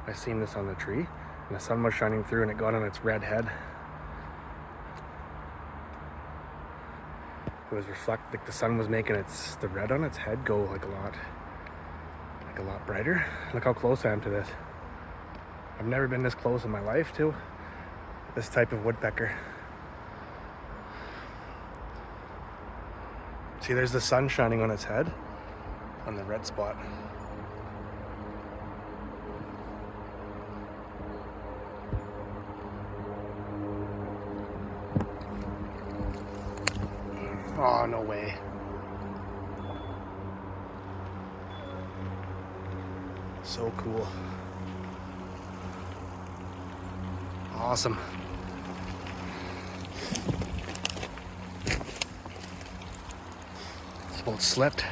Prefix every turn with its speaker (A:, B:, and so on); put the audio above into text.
A: I seen this on the tree, and the sun was shining through and it got on its red head. It was like the sun was making the red on its head go like a lot brighter. Look how close I am to this. I've never been this close in my life to this type of woodpecker. See, there's the sun shining on its head, on the red spot. Oh, no way. So cool. Awesome. This boat slipped.